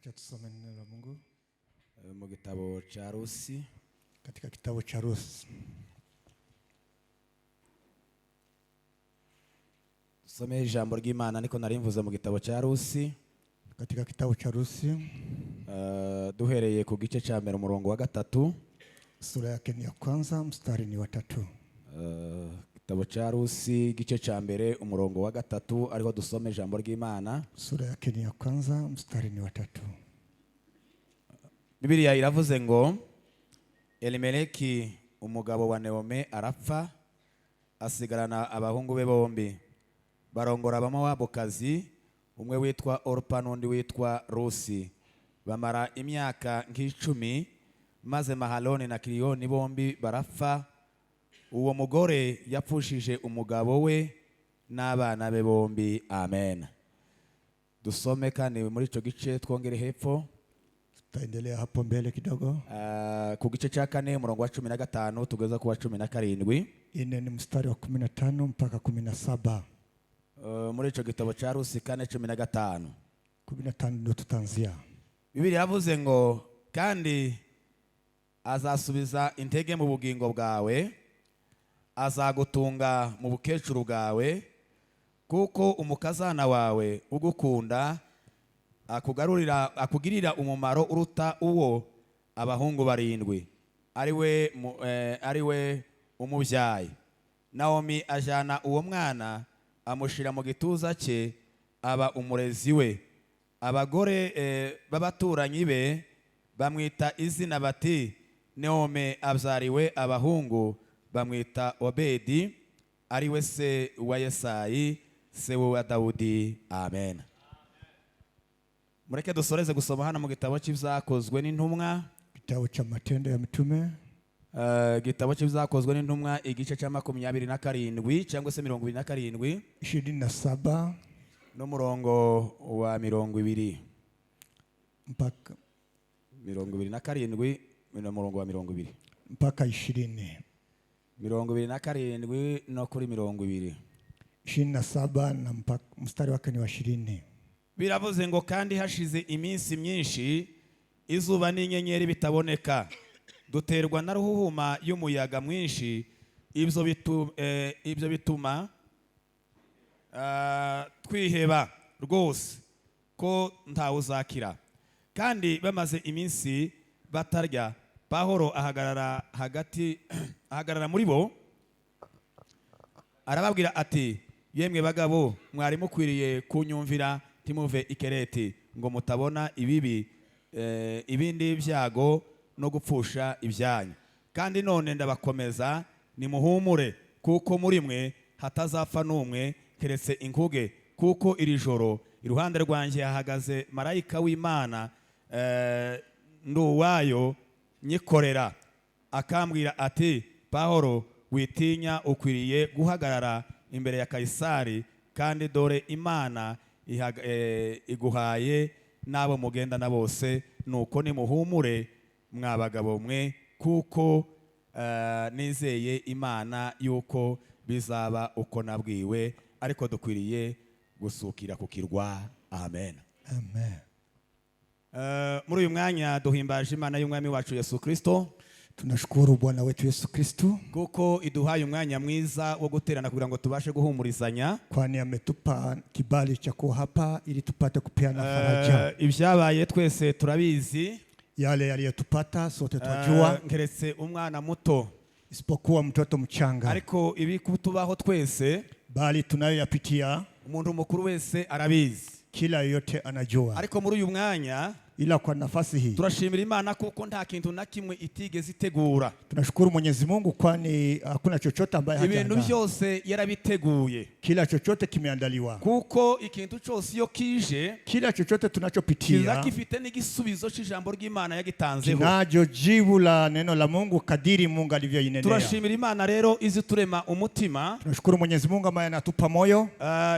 Acha tusome neno la Mungu mu gitabo cha Rusi, katika kitabu cha Rusi. Tusome ijambo ry'Imana niko narimvuze mu gitabo cha Rusi, Katika kitabu cha Rusi duhereye ku gice ca mbere umurongo wa gatatu. sura yake ni ya kwanza mstari ni wa 3. Gitabo cha Rusi gice ca mbere umurongo wa gatatu ariho dusome ijambo ry'Imana. Sura yake ni ya kwanza mstari ni wa 3. Bibiliya iravuze ngo Elimeleki umugabo wa Neome arapfa, asigarana abahungu be bombi, barongora abamowabukazi, umwe witwa Orpa n'undi witwa Rusi. Bamara imyaka nk'icumi, maze Mahaloni na Kiliyoni bombi barapfa. Uwo mugore yapfushije umugabo we n'abana be bombi. Amen. Dusome kandi muri ico gice twongere hepfo. Tutaendelea hapo mbele kidogo. Ku gice ca kane umurongo wa 15 tugeza ku wa 17. Ine ni mstari wa 15 mpaka 17. Muri ico gitabo ca Rusi 4:15. 15 ndio tutaanzia. Bibiliya yavuze ngo kandi azasubiza intege mu bugingo bwawe, azagutunga mu bukecuru bwawe, kuko umukazana wawe ugukunda akugirira umumaro uruta uwo abahungu 7 ariwe umubyaye. Naomi ajana uwo mwana amushira mu gituza cye, aba umurezi we. Abagore b'abaturanyi be bamwita izina bati Neome abyariwe abahungu, bamwita Obedi, ariwe se wa Yesayi, se wa Dawudi. Amen. Mureke dusoreze gusoma hano mu gitabo cy'ibyakozwe n'intumwa, Kitabu cha Matendo ya Mitume, gitabo cy'ibyakozwe n'intumwa igice cya 27 cyangwa se 27 27 n'umurongo wa 20 mpaka 27 n'umurongo wa 20 mpaka 20. 27 no kuri 20. 27 na mpaka mstari wake ni wa 20. Biravuze ngo kandi hashize iminsi myinshi, izuba n'inyenyeri bitaboneka, duterwa na ruhuhuma y'umuyaga mwinshi. Ibyo bituma twiheba rwose ko ntawuzakira. Kandi bamaze iminsi batarya, Pawulo ahagarara muri bo, arababwira ati, yemwe bagabo, mwari mukwiriye kunyumvira timuve i Kereti, ngo mutabona ibindi byago no gupfusha ibyanyu. Kandi none ndabakomeza, nimuhumure, kuko muri mwe hatazapfa n'umwe keretse inkuge, kuko iri joro iruhande rwanjye hahagaze marayika w'Imana nduwayo nyikorera, akambwira ati, Pawulo, witinya, ukwiriye guhagarara imbere ya Kaisari, kandi dore Imana iguhaye n'abo mugendana bose. Nuko nimuhumure mwa bagabo mwe, kuko nizeye Imana yuko bizaba uko nabwiwe, ariko dukwiriye gusukira ku kirwa. Amen. Amen. Muri uyu mwanya duhimbaje Imana y'umwami wacu Yesu Kristo. Tunashukuru Bwana wetu Yesu Kristo kuko iduhaye umwanya mwiza wo guterana kugira ngo tubashe guhumurizanya, kwani ametupa kibali cha kuwa hapa ili tupate kupeana faraja. Ibyabaye twese turabizi, yale yaliyotupata sote twajua, ngeretse umwana muto, isipokuwa mtoto mchanga, ariko ibi kutubaho twese, bali tunayoyapitia umuntu mukuru wese arabizi, kila yote anajua. Ariko muri uyu mwanya, ila kwa nafasi hii turashimira Imana kuko nta kintu na kimwe itigeze itegura. Tunashukuru Mwenyezi Mungu kwani hakuna chochote ambaye hajaandaa. Ibintu byose yarabiteguye, kila chochote kimeandaliwa, kuko ikintu cyose iyo kije, kila chochote tunachopitia kifite n'igisubizo cy'ijambo ry'Imana yagitanzeho, kinajo jibu la neno la Mungu kadiri Mungu alivyoinenea. Turashimira Imana rero izi turema umutima. Tunashukuru Mwenyezi Mungu ambaye anatupa moyo,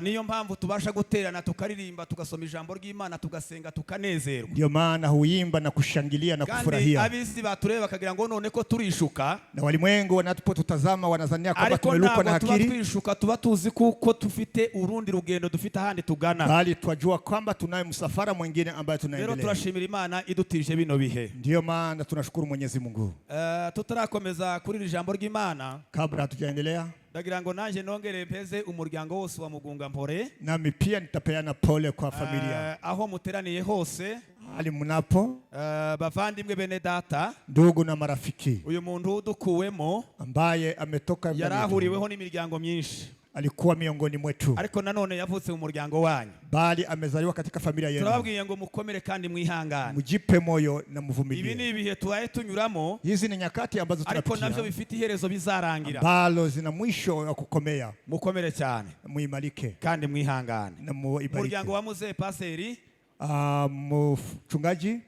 niyo mpamvu tubasha guterana tukaririmba, tugasoma ijambo ry'Imana, tugasenga, tukanezerwa. Ndio Ndio maana huimba na kushangilia na kandi kufurahia. abisi batureba bakagira ngo none ko turishuka, Na walimwengu wanapotutazama wanadhania kwamba ariko tumelukwa na ntabwo tuba akili, twishuka, tuba tuzi kuko tufite urundi rugendo dufite ahandi tugana. bali twajua kwamba tunaye msafara mwingine ambaye Rero tunaendelea. turashimira Imana idutije bino bihe. Ndio maana tunashukuru Mwenyezi Mungu. Tutarakomeza kuri iri jambo ry'Imana, Kabla hatujaendelea, ndagira ngo nanjye nongere mpeze umuryango wose wa Mugunga Mpore, nami pia nitapeana pole kwa familia aho muteraniye hose, hali mnapo, bavandimwe bene data. ndugu na marafiki. Uyu muntu dukuwemo Ambaye ametoka ndani yetu, yarahuriweho n'imiryango myinshi, alikuwa miongoni mwetu, ariko nanone yavutse mu muryango wanyu. bali amezaliwa katika familia yenu. Turababwiye ngo mukomere kandi mwihangane. Mujipe moyo na Ibi mvumilie. ni ibihe tubaye tunyuramo, Hizi ni nyakati ambazo ariko navyo tunapitia, bifite iherezo bizarangira. ambalo zina mwisho wa kukomea. Mukomere cyane Muimarike kandi mwihangane. na muimarike. Umuryango wa Muzee Paseri, Mchungaji,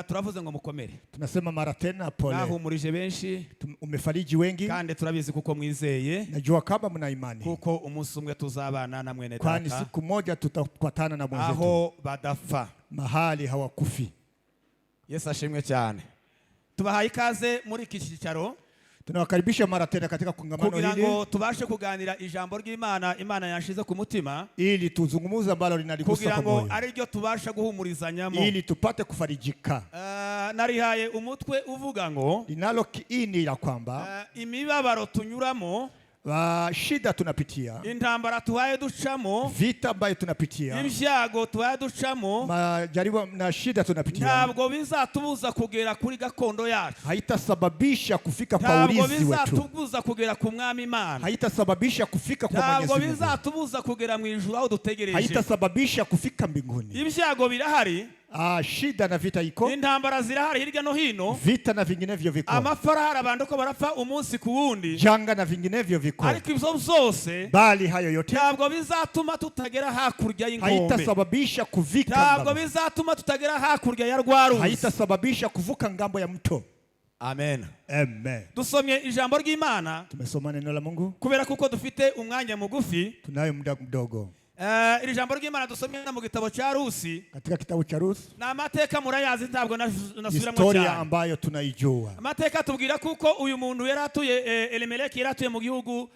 turavuze ngo mukomere. tunasema mara tena pole. Mwahumurije benshi Umefariji wengi, kandi turabizi kuko mwizeye, najua kama mna imani, kuko umunsi umwe tuzabana na mwene kwani data siku moja tutapatana na mwenzetu aho badapfa. mahali hawakufi. Yesu ashimwe cyane. Tubahaye ikaze muri iki cyicaro Tunawakaribisha mara tena katika kongamano kugira hili, ngo tubashe kuganira ijambo ry'Imana Imana yanshize ku mutima, ili tuzungumuze ambalo linaligusa kugira kwa ngo moyo, ari ryo tubasha guhumurizanyamo. ili tupate kufarijika. Narihaye umutwe uvuga ngo Linalo kiini la kwamba imibabaro tunyuramo, shida tunapitia, intambara tuhaye ducamo, vita ambayo tunapitia, ibyago tuhaye ducamo, majaribu na shida tunapitia, ntabwo bizatubuza kugera kuri gakondo yacu, haitasababisha kufika kwa ntabwo urithi wetu, bizatubuza kugera ku mwami Imana, haitasababisha kufika kwa ntabwo Mwenyezi Mungu, bizatubuza kugera mu ijuru aho dutegereje. haitasababisha kufika mbinguni. Ibyago birahari, Shida na vita iko, intambara zirahari hirya no hino, vita na vinginevyo viko, amafarahara abantu ko barapfa umunsi ku wundi, janga na vinginevyo viko, ariko ibyo byose bali hayo yote ntabwo bizatuma tutagera hakurya y'inkombe, haitasababisha kuvika ntabwo ngambo, bizatuma tutagera hakurya ya rwaruzi, haitasababisha kuvuka ngambo ya mto. Amen. Amen. Dusomye ijambo ry'Imana Tumesoma neno la Mungu, kubera kuko dufite umwanya mugufi. tunayo muda mdogo. Iri jambo ry'Imana dusomye mu gitabo cya Rusi, Katika kitabu cha Ruth, na amateka murayazi, ntabwo nasubiramo historia cyane. ambayo tunaijua. Amateka tubwira kuko uyu muntu yaratuye, Elimeleki yaratuye mu gihugu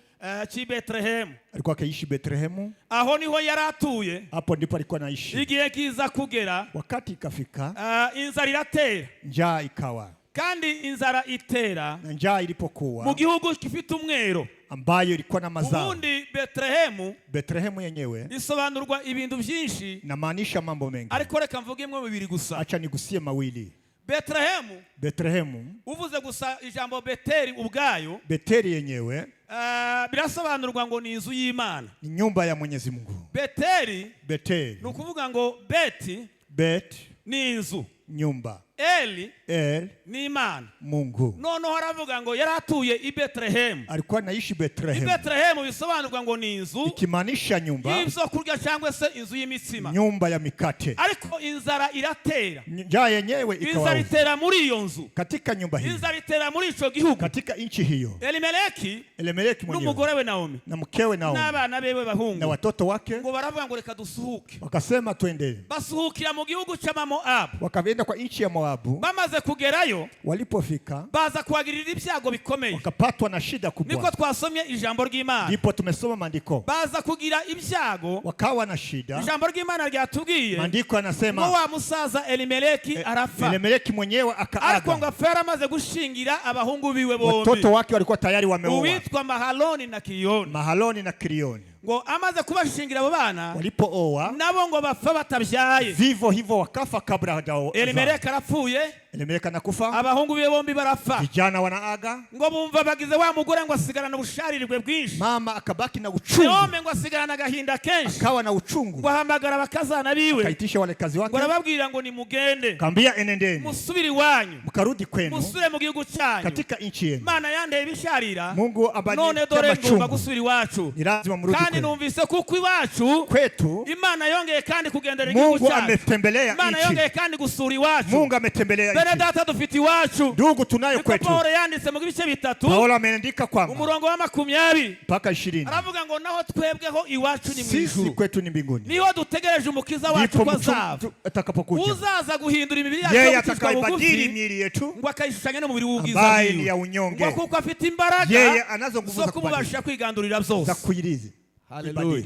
cy'i Betlehemu. Alikuwa akiishi Betlehemu, Aho niho yaratuye, hapo ndipo alikuwa anaishi. igihe kiza kugera, Wakati ikafika, inzara iratera, njaa ikawa, kandi inzara itera na njaa mu ilipokuwa gihugu gifite umwero. ambayo ilikuwa na mazao. Ubundi Betlehemu Betlehemu yenyewe isobanurwa ibintu byinshi, inamaanisha mambo mengi, ariko reka mvugemo bibiri gusa. acha nigusie mawili. Betlehemu, Betlehemu, uvuze gusa ijambo Beteli ubwayo, Beteli yenyewe birasobanurwa ngo ni inzu y'Imana. ni nyumba ya Mwenyezi Mungu. Beteli Beteli, ni ukuvuga ngo beti Bet, ni inzu, nyumba, Eli El, ni Imana. Mungu. Noneho haravuga ngo yaratuye i Betlehemu. Alikuwa anaishi I Betlehemu, Betlehemu bisobanurwa ngo ni inzu ikimaanisha nyumba, y'ibyo kurya cyangwa se inzu y'imitsima, nyumba ya mikate. ariko inzara iratera. Njaa yenyewe Inzara ikawa itera muri iyo nzu, katika nyumba hii, inzara itera muri ico gihugu. katika nchi hiyo. Elimeleki Elimeleki mwenyewe n'umugore we Naomi na mkewe Naomi n'abana bewe na bahungu watoto wake ngo baravuga ngo reka dusuhuke. wakasema twende, Basuhukira mu gihugu cy'Abamoabu. wakaenda kwa nchi ya Moabu. Bamaze kugerayo, Walipofika baza kuhagirira ibyago bikomeye. wakapatwa na shida Niko kubwa, twasomye ijambo ry'Imana. ndipo tumesoma maandiko, Baza kugira ibyago, wakawa na shida. ijambo ry'Imana ryatubwiye Maandiko ngo yanasema wa musaza Elimeleki arapfa, Elimeleki mwenyewe ariko ngo akaaga, apfa yaramaze gushingira abahungu biwe bombi, watoto wake walikuwa tayari wameoa, uwitwa Mahaloni na Kiliyoni. Mahaloni na Kilioni. Ngo amaze kubashingira abo bana, Walipooa nabo ngo bapfa batabyaye. vivyo hivyo wakafa kabla hajao. Elimeleki arapfuye, Elimeleki anakufa, abahungu biwe bombi barapfa. vijana wanaaga, Ngo bumva bagize wa mugore ngo asigarana ubusharirwe bwinshi, mama akabaki na uchungu, Naomi ngo asigarana agahinda kenshi. akawa na uchungu, Ngo ahamagara abakazana biwe, akaitisha wale kazi ngo wake, arababwira ngo nimugende, kaambia enendeni musubire iwanyu, mkarudi kwenu musubire mu gihugu cyanyu. katika nchi yenu. Mana yandeye ibisharira, Mungu abali none dore ngomba chungu, gusubira iwacu, ni lazima mrudi kandi kweli. numvise kuko iwacu Kwetu Imana yongeye kandi kugendera igihugu Mungu cyacu. ametembelea Imana nchi. yongeye kandi gusura iwacu. Mungu ametembelea Bene nchi. data dufite iwacu. Ndugu tunayo Niko kwetu. Paulo yanditse mu bice bitatu. Paulo ameandika kwamba Umurongo wa 20 mpaka 20. aravuga ngo naho twebweho iwacu ni mu Sisi ijuru. kwetu ni mbinguni. Niho dutegereje umukiza wacu Ndipo ko azava. atakapokuja. Uzaza guhindura imibiri Yeye yacu atakayebadili miili yetu ngo akayishushanya n'umubiri w'ubwiza ambaye ni bwiwe. ya unyonge. Ngo kuko afite imbaraga Yeye anazo nguvu zo za kubadili. kumubasha kwigandurira byose. Za kuirizi. Haleluya.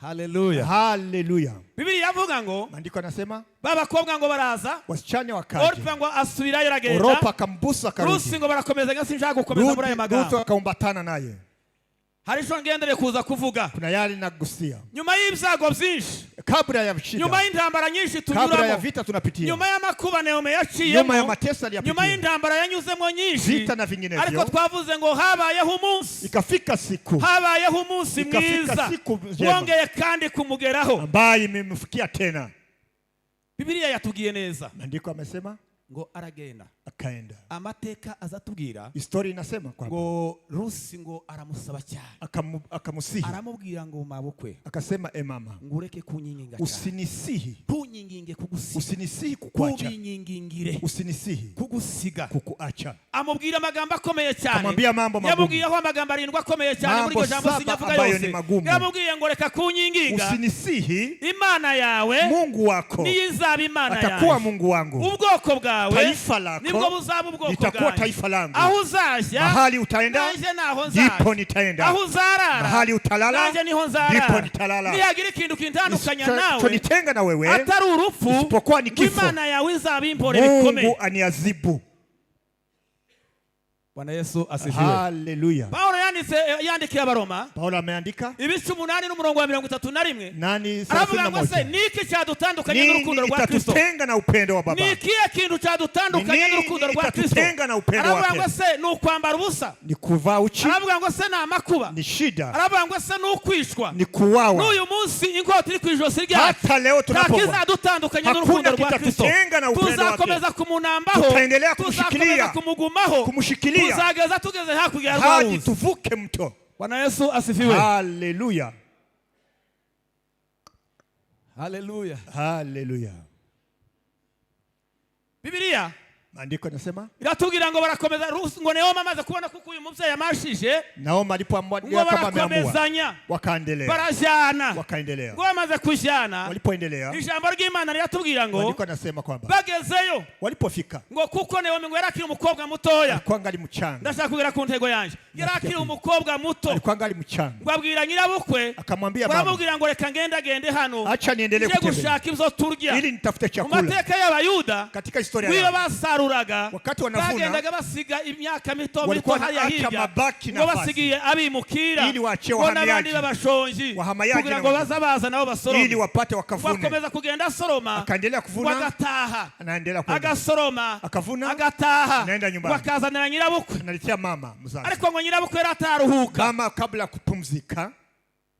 Haleluya. Haleluya. Bibiliya yavuga ngo Maandiko yanasema babakobwa ngo baraza, wasichana wakaje. Orpa ngo asubirayo aragenda, Orpa akambusa akarudi. Rusi ngo barakomeza ngo sinshaka gukomeza muri aya Ruthi magambo. akaumbatana naye. Hari icyo ngendere kuza kuvuga. Kuna yale nagusia. Nyuma y'ibyago byinshi, Kabla ya shida. nyuma y'intambara nyinshi Kabla ya tunyuramo, vita tunapitia. nyuma y'amakuba Naomi yaciyemo, Nyuma ya mateso aliyapitia. nyuma y'intambara yanyuzemo nyinshi, Vita na vinginevyo. ariko twavuze ngo habayeho umunsi, Ikafika siku habayeho umunsi Ikafika mwiza siku njema. wongeye kandi kumugeraho. ambaye imemfikia tena. Bibiliya yatubwiye neza Maandiko amesema ngo aragenda, akaenda. amateka azatubwira Historia inasema kwamba ngo Rusi ngo aramusaba cyane, akamusihi aramubwira ngo mabukwe, akasema mama, ngureke kunyinginga cyane, usinisihi, ntunyinginge kugusiga, usinisihi kukuacha, ntubinyingingire usinisihi kugusiga, kukuacha. amubwira amagambo akomeye cyane, Amwambia mambo magumu. yamubwiyeho amagambo 7 akomeye cyane muri iryo jambo sinyavuga ambayo yose. ni magumu. Yamubwiye ngo reka kunyinginga, Usinisihi, Imana yawe Mungu wako niyo izaba Imana atakuwa yawe, Mungu wangu, ubwoko bwawe taifa lako nibwo buzaba ubwoko litakuwa bwawe, taifa langu. aho uzajya Mahali utaenda nanjye naho ndipo nzajya, nitaenda. aho uzarara Mahali utalala nanjye niho ndipo nzarara. nitalala. Nihagira ikintu kintandukanya nawe Chonitenga na wewe atari urupfu, isipokuwa ni kifo, Imana yawe izaba impore bikomeye. Mungu aniazibu. Bwana Yesu asifiwe. Haleluya. Paulo yandikiye Abaroma Paulo ameandika ibice 8 n'umurongo wa 31 nani aravuga ngo se 31. niki cyadutandukanye n'urukundo Nini rwa Kristo? itatutenga na upendo wa Baba? Ni ikihe kintu cyadutandukanye Nini n'urukundo rwa Kristo? itatutenga na upendo Aravuga wake? ngo se ni ukwambara ubusa, Ni kuvaa uchi, aravuga ngo se ni amakuba, ni shida, aravuga ngo se ni ukwishwa. ni kuwawa. N'uyu munsi inkota iri ku ijosi ryacu Hata leo tunapokuwa ntakizadutandukanye hakuna n'urukundo rwa Kristo. kitatutenga na upendo wake. Tuzakomeza kumunambaho, Tutaendelea tuzakomeza kumshikilia, kumugumaho, kumshikilia tuzageza tugeze hakurya ya hadi Rwaruzi. tuvuke mto. Bwana Yesu asifiwe. Haleluya. Haleluya. Haleluya. Bibiliya Maandiko yanasema iratubwira ngo barakomeza, ngo Naomi amaze kubona kuko uyu mubyeyi amashije, Naomi ngo alipoamua kama ameamua barakomezanya, wakaendelea, barajyana, wakaendelea. ngo bamaze kujyana, Walipoendelea ijambo ry'Imana riratubwira ngo maandiko yanasema kwamba bagezeyo, walipofika ngo kuko Naomi ngo yarakiri umukobwa mutoya. alikuwa angali mchanga, Ndashaka kugera ku ntego yanjye, yarakiri umukobwa muto, alikuwa angali mchanga. ngo abwira nyirabukwe, Akamwambia mama, baramubwira ngo reka ngende hano, acha niendelee nje kutembea gushaka ibyo turya. ili nitafute Mu chakula. mateka y'Abayuda Katika historia iyo yao basaruraga wakati wanavuna bagendaga basiga imyaka mito mito walikuwa hariya wanaacha hirya, mabaki ngo nafasi basigiye abimukira, ili waachie ngo n'abandi wahamiaji, b'abashonji wahamayaji kugira na ngo wengine, baza baza nabo basoroma, ili wapate wakavune. bakomeza kugenda asoroma, Akaendelea kuvuna, agataha, anaendelea kwenda, agasoroma, akavuna, agataha, anaenda nyumbani, bakazanira nyirabukwe. analetea mama mzazi. Ariko ngo nyirabukwe yari ataruhuka. Mama kabla ya kupumzika,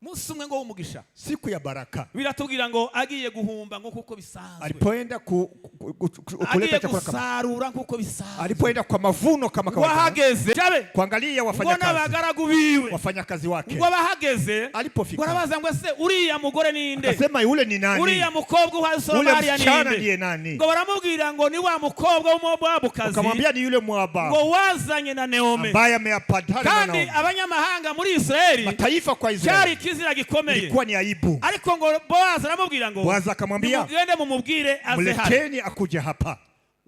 Munsi umwe ngo w'umugisha, siku ya baraka, biratubwira ngo agiye guhumba ngo kuko bisanzwe, alipoenda kuleta agiye chakula kama, gusarura kuko bisanzwe, alipoenda kwa mavuno kama kawaida, wahageze jabe kuangalia ngo wafanyakazi, n'abagaragu biwe, wafanyakazi wake. ngo bahageze, Alipofika barabaza ngo se uriya mugore ninde, akasema yule ni nani? uriya mukobwa uhaye Ule Somaliya msichana ninde? ndiye nani? Ngo baramubwira ngo ni wa mukobwa w'Umumoabukazi, Akamwambia ni yule Moaba ngo wazanye na Naomi, ambaye ameyapatana na kandi Naomi. abanyamahanga muri Israeli Mataifa kwa cyari Israeli ikizira gikomeye, ilikuwa ni aibu. ariko ngo Boazi aramubwira ngo Boazi akamwambia mugende mumubwire aze hano. mleteni akuja hapa.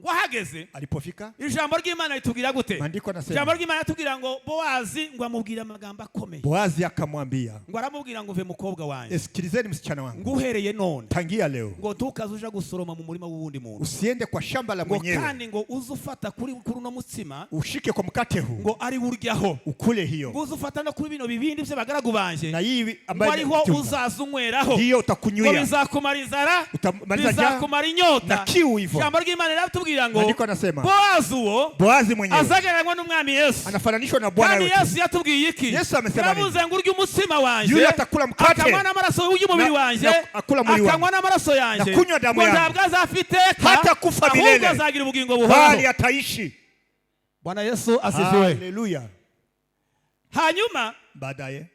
Ngo ahageze, Alipofika ijambo ry'Imana litubwira gute? maandiko Ijambo nasema ry'Imana litubwira ngo Boazi ngo amubwire amagambo akomeye, Boazi akamwambia, ngo aramubwira ngo uve mukobwa wanjye, sikilizeni msichana wangu, ngo uhereye none tangia leo ngo ntukaze uja gusoroma mu murima w'uwundi muntu, usiende kwa shamba la ngo mwenyewe, kandi ngo uze ufata kuri uno mutsima, ushike kwa mkate huu ngo ari buryaho, ukule ngo hiyo, uze ufata no kuri bino bibindi by'abagaragu banje, na hii ngo ambayo ariho uzaza unyweraho, hiyo ngo utakunywia, bizakumara inzara, utamaliza bizakumara inyota na kiu hivyo. Ijambo ry'Imana riratubwira ngo Maandiko nasema Boazi uwo Boazi mwenyewe azagereranywa n'umwami Yesu, anafananishwa na Bwana kandi wetu. Yesu yatubwiye iki? Yesu amesema yaravuze ngo urya umutsima wanjye, yule atakula mkate, akanywa n'amaraso y'umubiri wanjye, akula mwili wangu, akanywa n'amaraso yanjye, na kunywa damu yangu, ntabwo azafiteka hata kufa milele, ahubwo azagira ubugingo bali buhoraho. ataishi. Bwana Yesu asifiwe. Haleluya. Hanyuma baadaye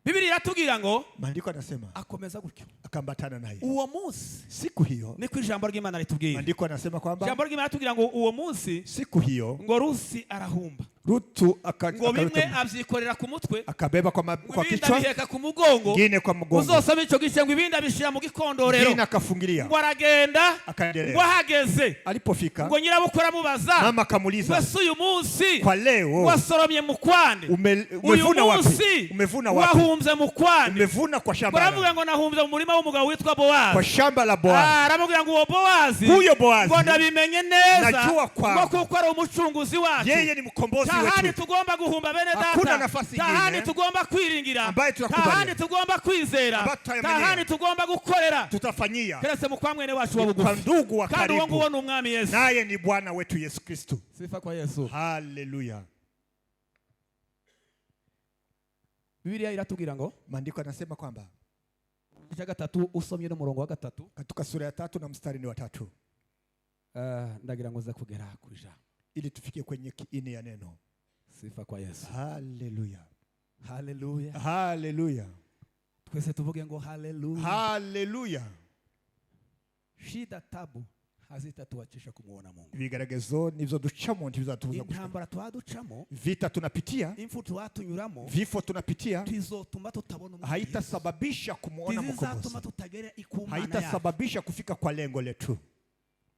Biblia iratubwira ngo maandiko anasema akomeza gutyo akambatana naye. uwo munsi Siku hiyo niko ijambo ry'Imana ritubwira. maandiko anasema kwamba Ijambo ry'Imana ritubwira ngo uwo munsi siku hiyo ngo Rusi arahumba Rutu ngo bimwe avyikorera ku mutwe akabeba kwa ibindi kichwa, abiheka ku mugongo, ngine kwa mgongo, uzosoma ico gice ngo ibindi abishira mu gikondorero, ngine akafungilia, ngo aragenda akaendelea. ngo ahageze Alipofika ngo nyirabukwe aramubaza, mama akamuuliza, wese uyu munsi kwa leo wasoromye mu kwande, umevuna wapi? Umevuna wapi? Wahumze mu kwande, umevuna kwa shamba. Baravuga ngo nahumze mu murima w'umugabo witwa Bowazi, kwa shamba la Bowazi. Aravuga ngo uwo Bowazi, huyo Bowazi ngo ndabimenye neza, najua kwamba kuko ari umucunguzi wacu, yeye ni mkombozi tahani wetu. tugomba guhumba bene data, hakuna nafasi tahani nyingine tugomba kwiringira, ambaye tunakubali, tahani tugomba kwizera, tahani tugomba gukorera, tutafanyia keretse mu kwa mwene wacu wa bugufi, kwa ndugu wa kandi uwo karibu, nguwo ni umwami Yesu, naye ni Bwana wetu Yesu Kristo. Sifa kwa Yesu. Haleluya. Biblia iratubwira ngo maandiko anasema kwamba icya gatatu usomye no murongo wa gatatu katika sura ya 3 na mstari ni wa 3, ndagira ngo za kugera kuja ili tufikie kwenye kiini ya neno. Sifa kwa Yesu. Haleluya. Haleluya. Haleluya. Twese tuvuge ngo haleluya. Haleluya. Shida tabu hazitatuachisha kumuona Mungu. Ibigaragazo nivyo ducamo ntibizatubuza gushika. Intambara twaducamo, vita tunapitia, imfu twatunyuramo, vifo tunapitia, tizotuma tutabona Mungu. Haitasababisha kumuona Mkombozi. Tizatuma tutagera ikumana. Haitasababisha kufika kwa lengo letu.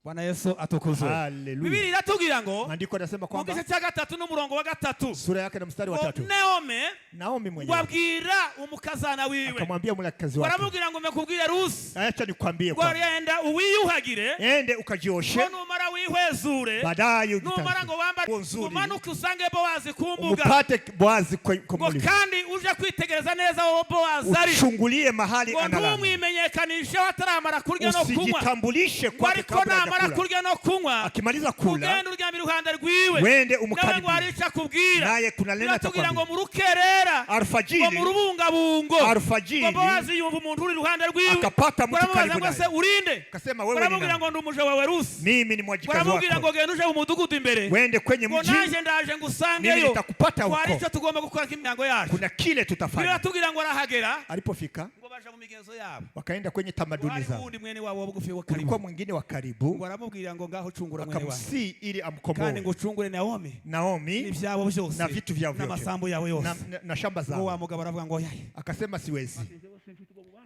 Bwana Yesu atukuzwe. Haleluya. Biblia iratubwira ngo maandiko yanasema kwamba mu gice cya gatatu n'umurongo wa gatatu, sura yake na mstari wa 3, Naomi mwenyewe wabwira umukazana wiwe, akamwambia mulakazi wake, baramubwira ngo mekubwire Rusi, acha nikwambie kwa enda uwiyuhagire, ende ukajioshe, numara wihwezure, baadaye numara ngo wambare umanuke usange Bowazi kumbuga, upate Bowazi kwa mulima, kandi uje kwitegereza neza wo Bowazi ari, uchungulie mahali analala, umwimenyekanishe wataramara kurya no kunywa, usijitambulishe kwake kabla ya kula, kurya no kunywa, akimaliza kula ugenda uryamira iruhande rwiwe, wende umukaribie, nawe arica kubwira, naye kuna neno atakwambia ngo murukerera, alfajiri, ngo murubungabungo, alfajiri, ngo Bowazi yumva umuntu uri iruhande rwiwe, akapata mtu karibu naye, se urinde, akasema wewe ni nani? Baramubwira ngo ndumuje wawe Rusi, mimi ni mwajikazi wako, baramubwira ngo genda uje mu mudugudu imbere, wende kwenye mji, naje ndaje ngusangeyo, mimi nitakupata huko, twari cyo tugomba gukora kimyango yacu, kuna kile tutafanya. Biratubwira ngo arahagera, alipofika ngo baje mu migenzo yabo, wakaenda kwenye tamaduni zao, undi mwene wabo bugufi wa karibu, kulikuwa mwingine wa karibu, ngo aramubwira ngo ngaho cungura mwene wabo, akamsi ili amkomboe, kandi ngo cungure Naomi ni byabo byose na vitu vyao vyote na masambo yabo yose na shamba zao. Wa mugabo aravuga ngo yaye, akasema siwezi,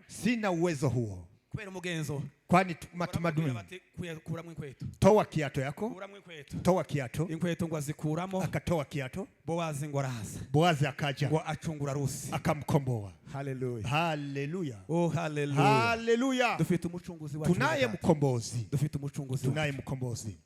sina uwezo huo, kubera umugenzo, kwani matamaduni, kuramwe inkweto, toa kiato yako, kuramwe inkweto, toa kiato, inkweto ngo azikuramo, akatoa kiato, Bowazi ngo araza, Bowazi akaja ngo acungura Rusi, akamkomboa. Haleluya. Haleluya. Oh haleluya. Haleluya. Dufite umucunguzi wacu, tunaye mkombozi, dufite umucunguzi, tunaye mkombozi,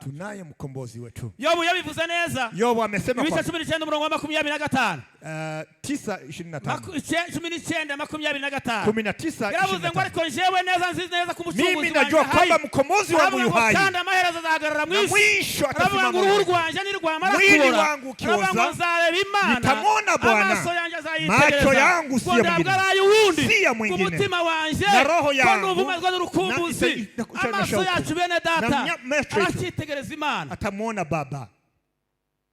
tunaye mkombozi wetu. Yobu yabivuze neza. Yobu amesema kwa 19 umurongo wa 25. 9:25. 19:25. 19:25. Yaravuze ngo ariko jewe neza nzizi neza ku mucunguzi wanjye. Mimi najua kwamba mkombozi wangu yu hai. Kandi amaherezo azahagarara mu isi. Mwisho atasimama. Uruhu rwanje ni rwamara kubora. Mwili wangu ukioza. Nitamwona Bwana. Amaso yanjye azayitegereza. Macho yangu si ya mwingine. Si ya mwingine. Umutima wanje. Na roho yangu. Ko n'ubumazwa n'urukumbuzi. Amaso yacu bene data. Arachitegereza Imana. Atamuona Baba.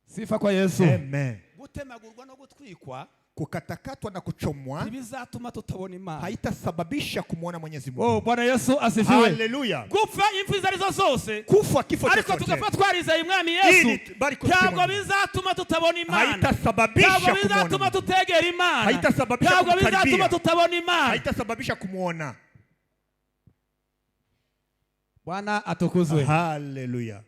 Sifa kwa Yesu. Amen. Gutemagurwa no gutwikwa, kukatakatwa na kuchomwa bizatuma tutabona Imana, haitasababisha kumuona Mwenyezi Mungu. Oh, Bwana Yesu asifiwe. Haleluya. Gupfa impfu zarizo zose, kufa kifo chochote, ariko tugafa twarizeye Umwami Yesu, ntabwo bizatuma tutabona Imana, haitasababisha kumuona, ntabwo bizatuma tutegera Imana, haitasababisha ntabwo bizatuma tutabona Imana, haitasababisha kumuona. Bwana atukuzwe. Haleluya.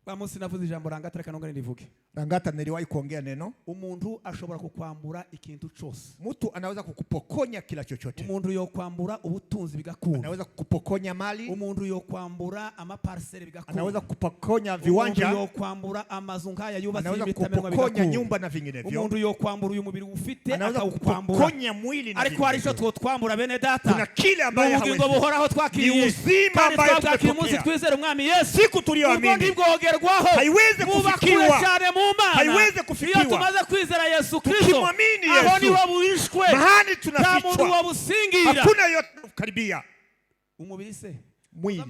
Bamusi navuze ijambo rangata reka nongere ndivuge. Rangata niliwahi kuongea neno. Umuntu ashobora kukwambura ikintu cyose. Mtu anaweza kukupokonya kila chochote. Umuntu yokwambura ubutunzi bigakunda. Anaweza kukupokonya mali. Umuntu yokwambura amaparcelle bigakunda. Anaweza kukupokonya viwanja. Umuntu yokwambura amazu nkaya yubatse ibitamenwa bigakunda. Anaweza kukupokonya nyumba na vinginevyo. Umuntu yokwambura uyu mubiri ufite akawukwambura. Kupokonya mwili na ariko hari cyo twambura bene data. Kuna kile ambaye hawezi. Ubugingo buhoraho twakiriye. Ni uzima ambaye tumepokea. Twizere Umwami Yesu. Siku tuliyoamini. Ubwo ndibwogerwaho. Haiwezi kufikiwa. Haiwezi kufikiwa. Iyo tumaze kwizera Yesu Kristo, aho ni wabuishwe, mahali tunafichwa, hakuna yote karibia umubiri se. mwili,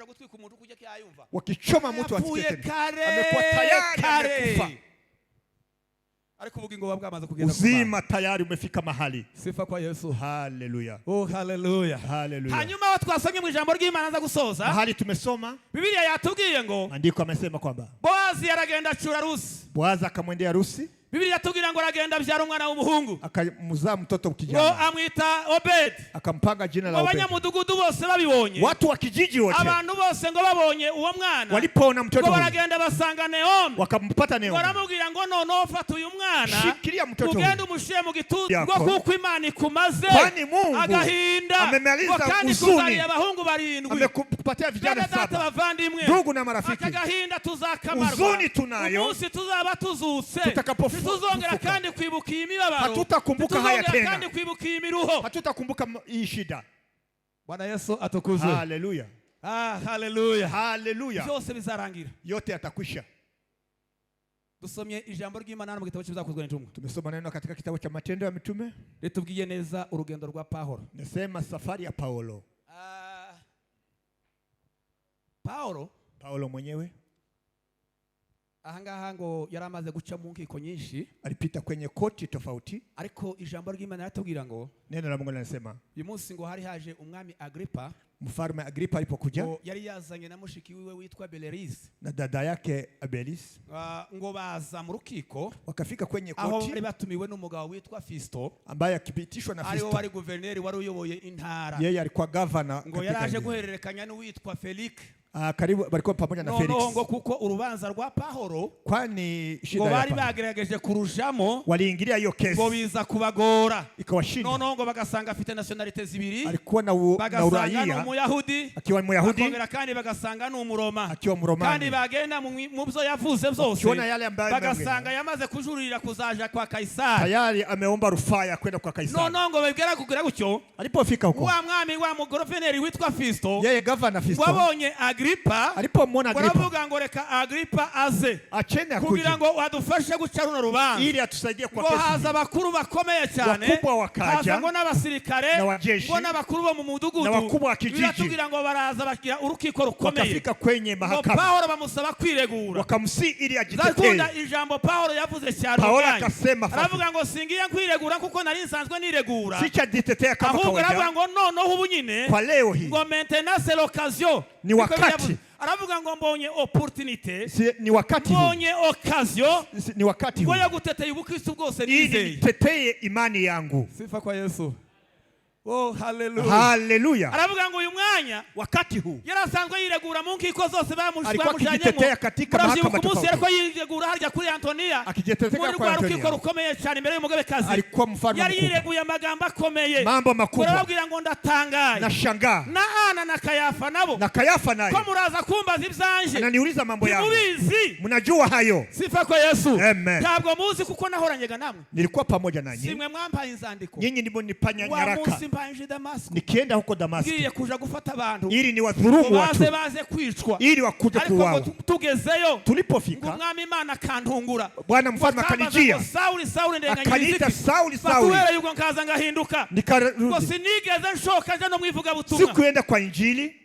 gutwika umuntu kujya kiyumva, wakichoma mtu asikie tena, amekuwa tayari amekufa, ariko ubugingo bwamaze kugeza uzima tayari umefika mahali. Sifa kwa Yesu. Haleluya. Oh haleluya. Haleluya. Hanyuma aho twasomye mu ijambo ry'Imana za gusoza, mahali tumesoma Biblia yatubwiye ngo, andiko amesema kwamba Boazi yaragenda acura Rusi. Boazi akamwendea Rusi. Biblia yatubwira ngo aragenda abyara umwana w'umuhungu, akamuzaa mtoto kijana, ngo amwita Obed, akampanga jina la Obed. Abanyamudugudu bose babibonye, watu wa kijiji wote, abantu bose ngo babonye uwo mwana, walipoona mtoto ngo baragenda basanga Naomi, wakampata Naomi, baramubwira ngo noneho fata uyu mwana, shikilia mtoto, ugende umushyire mu gituza, ngo kuko Imana ikumaze agahinda, amemaliza huzuni, abahungu 7, amekupatia vijana 7, ndugu na marafiki, agahinda tuzakamarwa, huzuni tunayo, umunsi tuzaba tuzutse, tutakapofufuka kandi kwibuka imibabaro, hatutakumbuka haya tena, kandi kwibuka imiruho, hatutakumbuka hii shida. Bwana Yesu atukuzwe. Haleluya. Haleluya. Haleluya. Byose bizarangira, yote yatakwisha. Dusomye ijambo ry'Imana mu gitabo cy'Ibyakozwe n'Intumwa. Tumesoma neno katika kitabu cha Matendo ya Mitume, ritubwiye neza urugendo rwa Paulo. Nasema safari ya Paulo. Paulo mwenyewe ahangaha ngo yaramaze guca mu nkiko nyinshi, alipita kwenye koti tofauti, ariko ijambo ry'Imana yatubwira ngo, neno la Mungu linasema uyu munsi ngo hari haje umwami Agripa, mfalme Agripa alipokuja, yari yazanye na mushiki wiwe witwa Belerisi na dada yake Abelis, ngo baza mu rukiko, wakafika kwenye koti, aho bari batumiwe n'umugabo witwa Fisto, ambaye akipitishwa na Fisto, ari wari guverneri wari uyoboye intara, yeye alikuwa governor, ngo yaraje guhererekanya n'uwitwa Felix. Karibu balikuwa pamoja na Felix. Ngo kuko urubanza rwa Paulo, kwani shida ngo bari bagerageje kurujamo, waliingilia hiyo kesi, ngo biza kubagora, ikawashinda. ngo bagasanga afite nationalite 2, alikuwa na uraia, ni Umuyahudi, akiwa Muyahudi, bakongera kandi bagasanga ni Umuroma, akiwa Muromani, kandi bagenda mu byo yavuze byose, bagasanga yamaze kujurira kuzaja kwa Kaisari, tayari ameomba rufaa ya kwenda kwa Kaisari. ngo babwira kugira gutyo, alipofika huko, wa mwami wa mugorofeneri witwa Fisto, yeye governor Fisto, wabonye Agripa, alipomwona Agripa, baravuga ngo reka Agripa aze, achene akuje, kugira ngo adufashe guca runo rubanza, ili atusaidie kwa kesi. Haza abakuru bakomeye cyane, wakubwa wakaja, haza ngo n'abasirikare, na wajeshi, ngo n'abakuru bo mu mudugudu, na wakubwa wa kijiji, kugira ngo baraza bagira urukiko rukomeye, wakafika kwenye mahakama, Paulo bamusaba kwiregura, wakamsi ili ajitetee. Zakunda ijambo Paulo yavuze cyane, Paulo akasema, aravuga ngo singiye kwiregura kuko nari nsanzwe niregura, sicha jitetea kama kawaida, aravuga ngo noneho ubu nyine, kwa leo hii, ngo maintenant c'est l'occasion, ni wakati, aravuga ngo mbonye opportunité, ni wakati, mbonye occasion, ni wakati ngo yaguteteye ubukristo bwose nizeye, ili teteye imani yangu. Sifa kwa Yesu. Oh haleluya. Haleluya. Aravuga ngo uyu mwanya, wakati huu, yarasanzwe yiregura mu nkiko zose bamujyanye katika mahakama tofauti, ariko yiregura harya kuri Antonia, akijitetea kwa Antonia, rukiko rukomeye cyane imbere y'umugabekazi, alikuwa mfalme, yari yireguye amagambo akomeye, mambo makubwa, barababwira ngo ndatangaye, nashangaa, na Ana na Kayafa nabo, na Kayafa naye, ko muraza kumbaza ibyanje, ananiuliza mambo yangu, mubizi, mnajua hayo. Sifa kwa Yesu. Amen. Ntabwo muzi kuko nahoranyega namwe, nilikuwa pamoja nanyi, simwe mwampaye inzandiko, nyinyi ndimo nipanya nyaraka, Damascus, nikienda huko Damascus, ngiye kuja gufata abantu, ili ni wadhulumu watu, baze kwicwa, ili wakuje kuuawa. Tugezeyo, tulipofika, umwami Imana kantungura, Bwana mfalme akanijia, Sauli akaniita Sauli, batuwere yuko nkaza ngahinduka, nikarudi, sinigeze nshoka nje no mwivuga butumwa, sikuenda kwa Injili.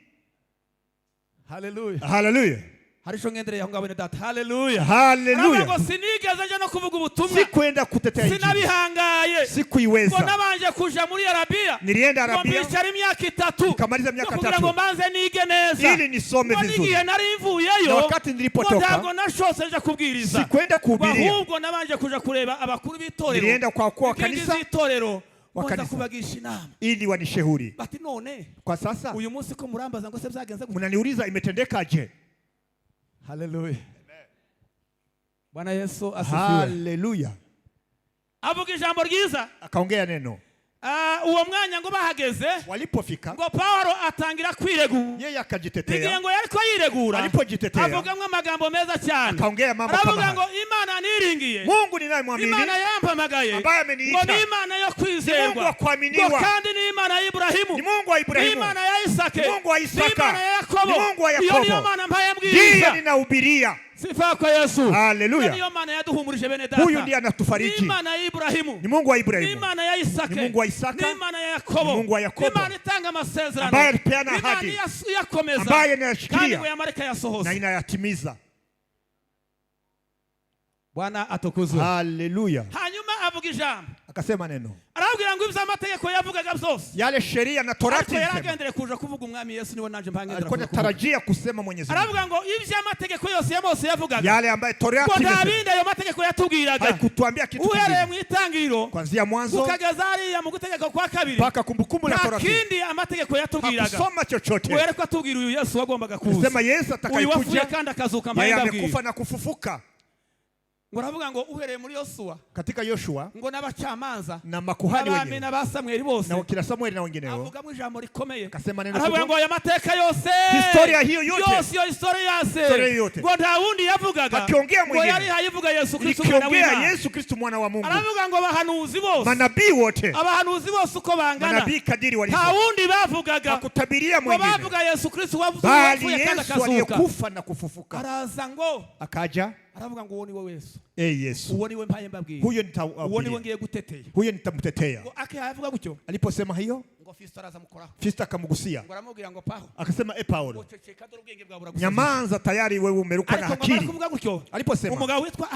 Haleluya. Haleluya. Harisho ngendere yangu ngabone data. Haleluya. Haleluya. Ngo sinigeze nje no kuvuga ubutumwa, sikwenda kutetea Injili, sinabihangaye, sikuiweza, ngo nabanje kuja muri Arabia, nilienda Arabia, mbicara imyaka 3, nikamaliza miaka 3, kugira ngo manze nige neza, ili nisome vizuri. Nigiye nari mvuyeyo, na wakati nilipotoka, ntabwo nashose nje kubwiriza, sikwenda kuhubiria, ahubwo nabanje kuja kureba abakuru b'itorero, nilienda kwa kwa kanisa, itorero kubagisha inama, ili wanishauri. Bati none kwa sasa uyu munsi ko murambaza ngo se byagenze gute, mnaniuliza imetendekaje? Haleluya. Bwana Yesu asifiwe. Haleluya. Avuga ijambo ryiza, akaongea neno. Uwo mwanya ngo bahageze, walipofika, ngo Paulo atangira kwiregura, yeye akajitetea, ngo yariko yiregura, alipojitetea, avugamwe amagambo meza cyane, akaongea mambo kama haya, ngo Imana niringiye, Mungu ninayemwamini, Imana yampamagaye, ambaye ameniita, ngo ni Imana yo kwizerwa, Mungu wa kuaminiwa, kandi ni Imana ya Ibrahimu, ni Mungu wa Ibrahimu, ni Imana ya Isaka, ni Mungu wa Isaka, ni Imana ya Yakobo, ni Mungu wa Yakobo, iyo niyo Mana mpaye mbwiriza, ndiye ninahubiria. Sifa kwa Yesu. Haleluya. Ndiyo maana yaduhumurije bene data. Huyu ndiye anatufariji. Ni Imana ya Ibrahimu. Ni Mungu wa Ibrahimu. Ni Imana ya Isaka. Ni Mungu wa Isaka. Ni Imana ya Yakobo. Ni Mungu wa Yakobo. Ni Imana itanga amasezerano. Ambaye alipeana ahadi. Ni Imana yakomeza. Ambaye anayashikilia. Kandi ngo yamarika yasohoza. Na inayatimiza. Bwana atukuzwe. Haleluya. Hanyuma avuga ijambo. Akasema neno. Arabwira ngo ibyo amategeko yavugaga byose. Yale sheria na Torati. Ariko yaragendere kuja kuvuga umwami Yesu niwe nanje mpangendera. Alikuwa anatarajia kusema Mwenyezi Mungu. Aravuga ngo ibyo amategeko yose ya Mose yavugaga. Yale ambaye Torati imesema. Kwa David ayo mategeko yatubwiraga. Haikutuambia kitu kingine. Uhereye mu itangiriro. Kuanzia mwanzo. Ukageza hariya mu gutegeka kwa kabiri. Paka kumbukumbu la Torati. Kindi amategeko yatubwiraga. Hakusoma chochote. Uhere ko atubwira uyu Yesu wagombaga kuza. Sema Yesu atakayekuja. Kandi akazuka mbaye ndabwira. Yeye amekufa na kufufuka. Ngo ravuga ngo uhereye muri Yoshua katika Yoshua ngo n'abacamanza na makuhani wenyewe na Samueli bose na kila Samueli na wengineo avuga mu ijambo rikomeye akasema neno aravuga ngo aya mateka yose historia hiyo yote yo historia yose ngo nta wundi yavugaga ngo yari hayivuga Yesu Kristo mwana w'Imana Yesu Kristo mwana wa Mungu aravuga ngo bahanuzi bose manabii wote abahanuzi bose uko bangana manabii kadiri walivyo nta wundi bavugaga kutabiria mwingine bavuga Yesu Kristo wavuye kandi akazuka na kufufuka araza ngo akaja aravuga ngo uwo ni we Yesu Yesu uwo ni we mpaye mbabwira huyo uwo ni we ngiye gutetea huyo nitamtetea akavuga gutyo aliposema hiyo ngo Fisto araza mukoraho Fisto akamugusia ngo aramubwira ngo Paulo akasema Paulo nyamanza tayari wewe umeruka na akili aliposema umugabo witwa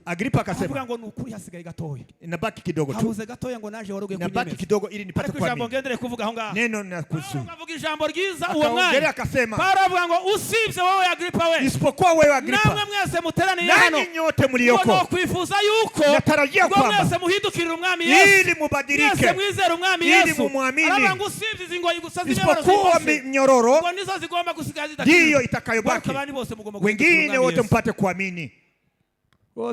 Agripa akasema ngo nukuri hasigaye gatoya inabaki kidogo tu habuze gatoya ngo naje waruge kunyemeza inabaki kidogo ili nipate kuamini ijambo ngendere kuvuga aho ngaho neno na kusu avuga ijambo ryiza uwo mwanya akasema Paulo avuga ngo usibye wowe Agripa we isipokuwa wewe Agripa namwe mwese muteraniye hano nani nyote mlioko ngo kwifuza yuko natarajia kwamba mwese muhindukirira umwami Yesu ili mubadilike mwese mwizera umwami Yesu ili mumwamini aravuga ngo usibye izingo igusazi isipokuwa minyororo ngo nizo zigomba gusigaza idakira ndiyo itakayobaki wengine wote mpate kuamini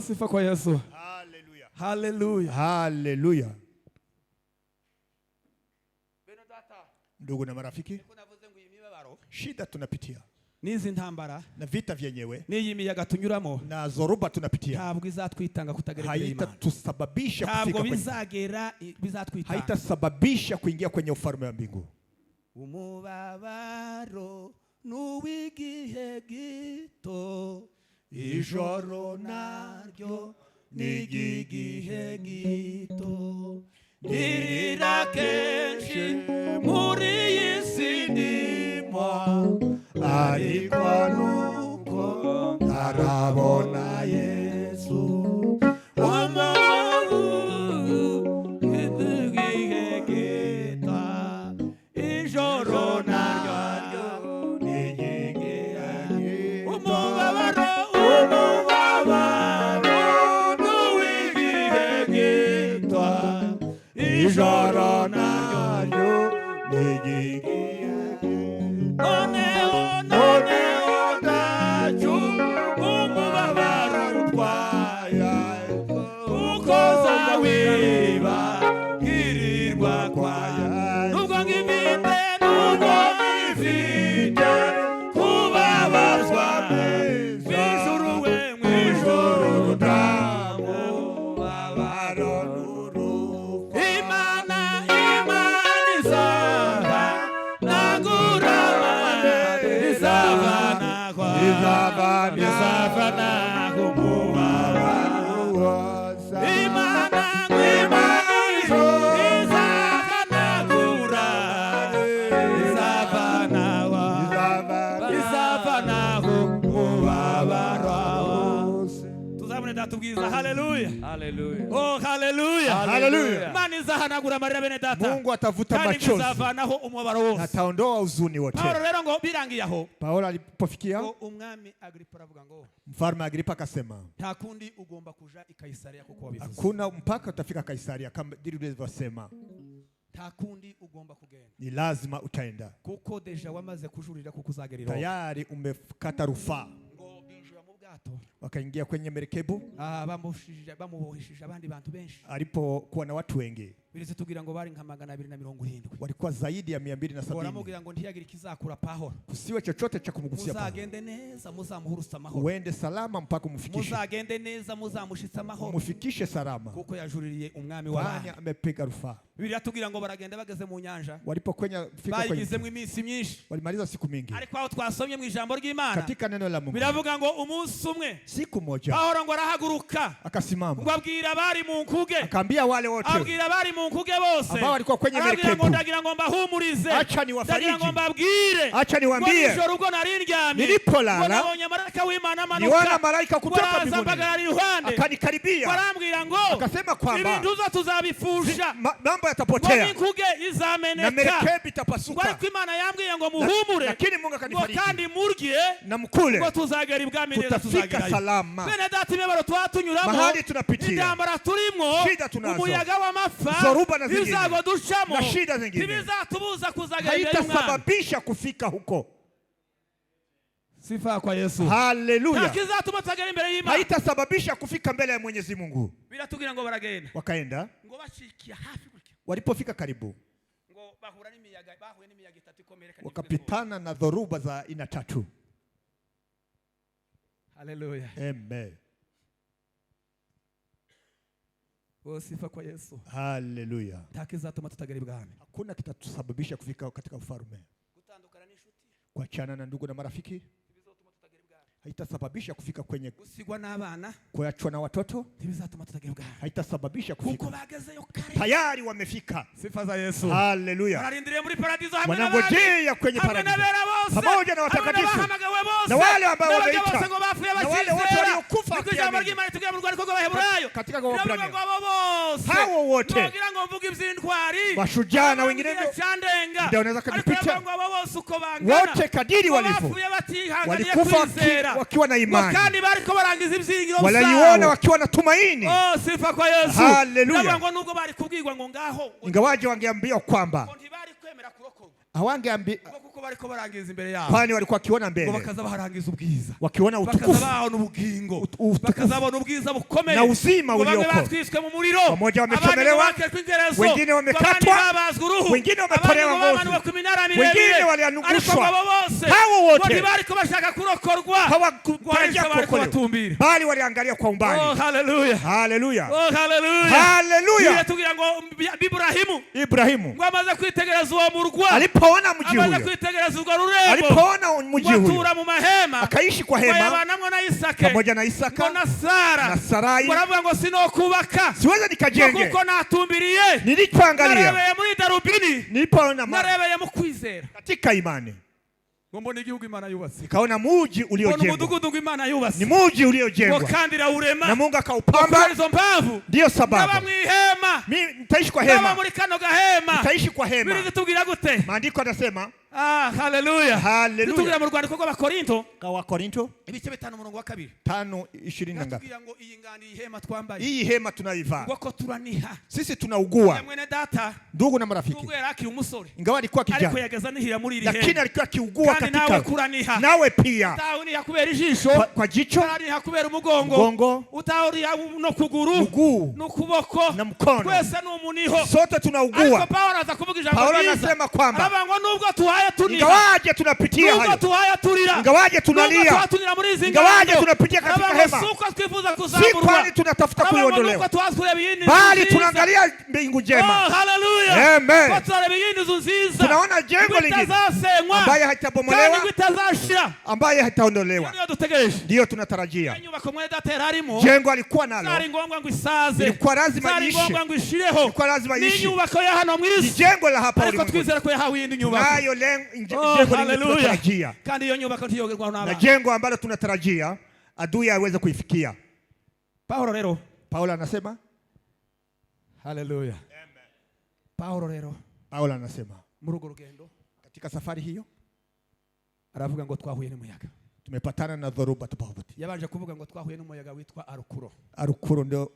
sifa kwa Yesu haleluya haleluya haleluya ndugu na marafiki shida tunapitia nizi ntambara na vita vyenyewe niyi miyaga tunyuramo na zoruba tunapitia ntabwo izatwitanga kutagerera Imana haitatusababisha kufika kwenye bizagera bizatwitanga haitasababisha kuingia kwenye ufalme wa mbingu umubabaro nuwigihe gito ijoro naryo nigigihe gito nirira kenshi muri yisi ndimwa ariko nuko ntarabona Yesu ijoro naryo nigigihe umubabaro nuwigihe gito ijoro naryo nigigihe noneho ntacyo umubabaro utwaye kuko zawiba nkirirwa kwaya nubwo ngifite kubabazwa mw'ijuru we mw'ijuru ntamubabaro n'urupfu Imana izava nagura izava naho umubabaro wose Imana izava nagura izava naho umubabaro wose tuzabone datubwiza haleluya haleluya oh haleluya haleluya Imana izahanagura amarira bene data Mungu atavuta machozi kandi izavanaho umubabaro wose ataondoa huzuni wote Paulo rero ngo birangiye aho Paulo alipofikia umwami Agripa aravuga ngo mfalme Agripa akasema nta kundi ugomba kuja i Kaisaria kuko wabivuze hakuna mpaka utafika Kaisaria kama ndivyo ulivyosema nta kundi ugomba kugenda ni lazima utaenda kuko deja wamaze kujurira kuko uzagerera tayari umekata rufaa ngo binjira mu bwato wakaingia kwenye merikebu bamuboheshije abandi bantu benshi alipokuwa na watu wengi Birize tugira ngo bari nka 270. Walikuwa zaidi ya 270. Baramubwira ngo ntiyagire ikizakura Pawulo. Kusiwe chochote cha kumgusia Paulo. Muzagende neza muzamuhurusa amahoro. Uende salama mpaka umfikishe. Muzagende neza muzamushitsa amahoro. Mufikishe salama. Kuko yajuririye umwami w'abami. Amepiga rufaa. Biblia tugira ngo baragenda bageze mu nyanja. Walipofika kwenye bagizemo iminsi myinshi. Walimaliza siku mingi. Ariko aho twasomye mu ijambo ry'Imana. Katika neno la Mungu. Biravuga ngo umunsi umwe. Siku moja. Pawulo ngo arahaguruka. Akasimama. Ngo abwira abari mu nkuge. Akaambia wale wote. Abwira abari mu nkuge bose. Ambao walikuwa kwenye merikebu. Ndagira ngo mbahumurize. Acha niwafariji. Ndagira ngo mbabwire. Acha niwaambie. Ngo ubwo nari ndyamye. Nilipolala. Nabonye malaika w'Imana amanuka. Niwana malaika kutoka mbinguni. Akanikaribia. Barambwira ngo. Akasema kwamba. Ibintu zo tuzabifusha. Mambo yatapotea. Inkuge izameneka. Na merikebu itapasuka. Ngo Imana yambwiye ngo muhumure. Lakini Mungu akanifariji. Kandi murye. Na mkule. Ngo tuzagera ibwami neza tuzagerayo. Tutafika salama. Bene data imebaro twatunyuramo. Mahali tunapitia. Indambara turimo. Shida tunazo. Umuyaga w'amafa. Zoruba na zingine. Bizago dushamo. Na shida zingine. Ntibizatubuza kuzagera ibwami. Haitasababisha kufika huko. Sifa kwa Yesu. Haleluya. Hakizatuma tutagera imbere y'Imana. Haitasababisha kufika mbele ya Mwenyezi Mungu. Biratugira ngo baragenda. Wakaenda. Ngo bashikia hafi gutya. Walipofika karibu. Ngo bahura n'imiyaga, bahuye n'imiyaga itatu ikomereka. Wakapitana na dhoruba za aina tatu. Haleluya. Amen. Sifa kwa Yesu. Haleluya. Hakizatuma tutagera ibwami. Hakuna kitatusababisha kufika katika ufalme. Gutandukana n'inshuti. Kuachana na ndugu na marafiki. Haitasababisha kufika kwenye gusigwa n'abana. Kuachwa na watoto. Ntibizatuma tutagera ibwami. Haitasababisha kufika. Kuko bagezeyo kare. Tayari wamefika. Sifa za Yesu. Haleluya. Bararindiriye muri paradizo hamwe n'abandi. Wanangojea kwenye paradizo. Pamoja na watakatifu. Na wale ambao wameitwa. Na wale wote waliokufa kiamini. Katika kwa Waebrania. Hao wote. Washujaa na wenginevyo. Ndio unaweza kujipita. Wote kadiri walivyo. Walikufa wakiwa na imani. Waliona wakiwa na tumaini. Sifa kwa Yesu. Haleluya. Ingawaje wangeambiwa kwamba hawangeambi kuko bariko barangiza imbere yao. Kwani walikuwa wakiona mbele. Bakaza baharangiza ubwiza. Wakiona utukufu. Bakaza babona ubugingo. Bakaza babona ubwiza bukomeye. Na uzima ulioko. Batwiswe mu muriro. Pamoja wamechomelewa. Wengine wamekatwa. Wengine wametolewa ngozi. Wengine waliangushwa. Hao wote bariko bashaka kurokorwa. Hawakutarajia kuokolewa. Bali waliangalia kwa umbali. Oh haleluya. Haleluya. Oh haleluya. Haleluya. Tugira ngo Ibrahimu. Ngo amaze kwitegereza uwo murwa. Alipoona mji huyo. Amaze kwitegereza urwo rurembo. Alipoona mji huyo. Watura mu mahema. Akaishi kwa hema. Yabanamwe na Isaka. Pamoja na Isaka. Na Sara. Na Sarai. Baravuga ngo sinokubaka. Siweza nikajenge. Kuko natumbiriye. Nilipoangalia. Narebeye muri darubini. Nilipoona narebeye mu kwizera. Katika imani. Mbona igihugu Imana yubatse. Nikaona muji uliojengwa. Umudugudu Imana yubatse. Ni muji uliojengwa. Mukandira urema. Na Mungu akaupamba. Izo mpavu. Ndio sababu. Naba mwihema. Mimi nitaishi kwa hema. Naba muri kano gahema. Nitaishi kwa hema. Biri tugira gute? Maandiko yanasema haleluya. Haleluya. Tugira mu Rwanda koko Abakorinto. Kwa Korinto. Ibice 5 umurongo wa 2. 5:20 ngapi? Tugira ngo iyi ngani ihema twambaye. Hii hema tunaivaa. Ngoko turaniha. Sisi tunaugua. Mwene data. Ndugu na marafiki. Ndugu yake umusore. Ingawa alikuwa kijana. Ariko yagaza nihira muri iri hema. Lakini alikuwa akiugua katika. Nawe kuraniha. Nawe pia. Utauni hakubera ijisho. Kwa jicho. Utari hakubera umugongo. Mugongo. Utauri no kuguru. Mguu. No kuboko. Na mkono. Kwese n'umuniho. Sote tunaugua. Ariko Paulo aza kuvuga ijambo Paulo anasema kwamba. Aravuga ngo nubwo tuhaye tuniha. Ingawaje tunapitia hayo. Nubwo tuhaye turira. Ingawaje tunalia. Ingawaje tunapitia katika hema. Si kwani tunatafuta kuiondolewa. Bali tunaangalia mbingu njema. Oh haleluya. Amen. Tunaona jengo lingine ambaye haitabomolewa, ambaye haitaondolewa. Ndio tunatarajia. Jengo alikuwa nalo. Ilikuwa lazima iishe. Ilikuwa lazima iishe. Ni jengo la hapa ulimwenguni. Nayo jengo tunatarajia. Na jengo ambalo tunatarajia adui aweze kuifikia. Paulo anasema haleluya. Paulo anasema murugo rugendo katika safari hiyo aravuga ngo twahuye n'umuyaga. Tumepatana na dhoruba tofauti. Yabanje kuvuga ngo twahuye n'umuyaga witwa Arukuro. Arukuro ndio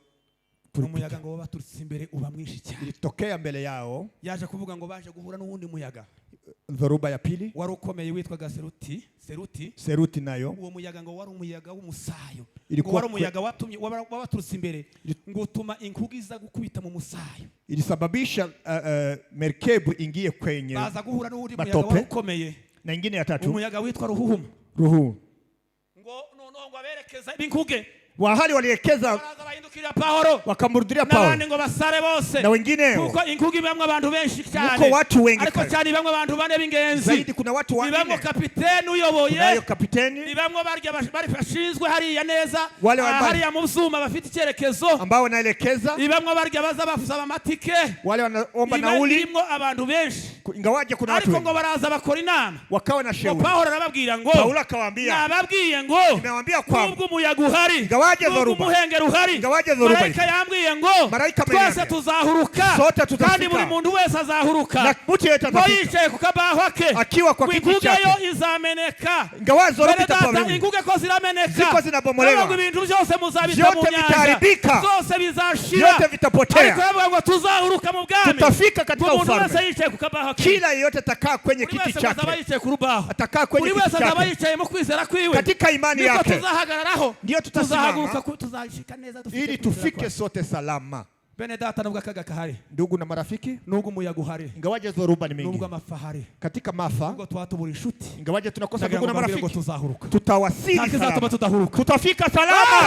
umuyaga ngo baturutse imbere uba mwinshi cyane. Ilitokea mbele yao. Yaje kuvuga ngo baje guhura n'uwundi muyaga. dhoruba ya pili wari ukomeye witwaga Seruti nayo uwo muyaga ngo wari umuyaga w'umusayo Ilikuwa ngo wari umuyaga watumye wabaturutse imbere ngo utuma inkugi iza gukubita mu musayo ilisababisha merkebu ingie kwenye baza guhura n'undi muyaga wari ukomeye na ingine ya tatu umuyaga witwa ruhuhuma ngo noneho ngo aberekeza ibinkuge wahali waliekeza wakamrudia Paulo ngo basare bose na wengine kuko inkugi bamwe abantu benshi cyane kuko watu wengi ariko cyane bamwe abantu bane b'ingenzi zaidi kuna watu wanne bamwe kapiteni uyoboye kunayo kapiteni bamwe barya bari fashinzwe hariya neza hariya mu Buzuma bafite icyerekezo ambao wanaelekeza bamwe barya baza bafusaba amatike wale wanaomba nauli irimo abantu benshi ingawaje kuna watu ariko ngo baraza bakora inama wakawa na shauri Paulo arababwira ngo Paulo akawaambia nababwiye ngo nimewaambia kwamba umuyaga uhari umuhengero uhari marayika yambwiye ngo twese tuzahuruka kandi buri muntu wese azahuruka ngo yicaye ku kabaho ke akiwa kwa kiti chake inkuge izameneka inkuge ko zirameneka zinabomolewa ibintu byose muzabita mu nyanja zose bizashira ariko bavuga ngo tuzahuruka mu bwami tutafika katika ufalme wese yicaye ku kabaho ke kila yeyote atakaa kwenye kiti chake atakaa kwenye kiti chake azaba yicaye mu kwizera kwiwe katika imani yake tuzahagararaho ndio tutasimama tuzashika neza ili tufike sote salama. Bene data nubwo akaga kahari ndugu na marafiki nubwo umuyaga uhari ingawaje dhoruba ni mengi nubwo amafahari katika mafa nubwo twatubura inshuti ingawaje tunakosa ndugu na marafiki tuzahuruka tutawasili salama tutafika salama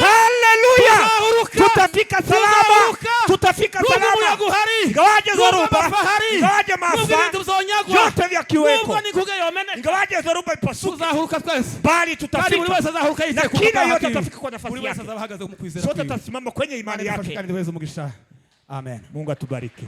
haleluya tutafika salama tutafika salama umuyaga uhari ingawaje dhoruba ingawaje mafa yote vya kiweko nubwo nikuge yomeneka ingawaje dhoruba ipasuke tuzahuruka twese bali tutafika buri wese azahuruka yicaye ku kila yote tutafika kwa nafasi buri wese yake azahagaze mu kwizera sote tutasimama kwenye imani yake kandi weze umugisha amen Mungu atubariki.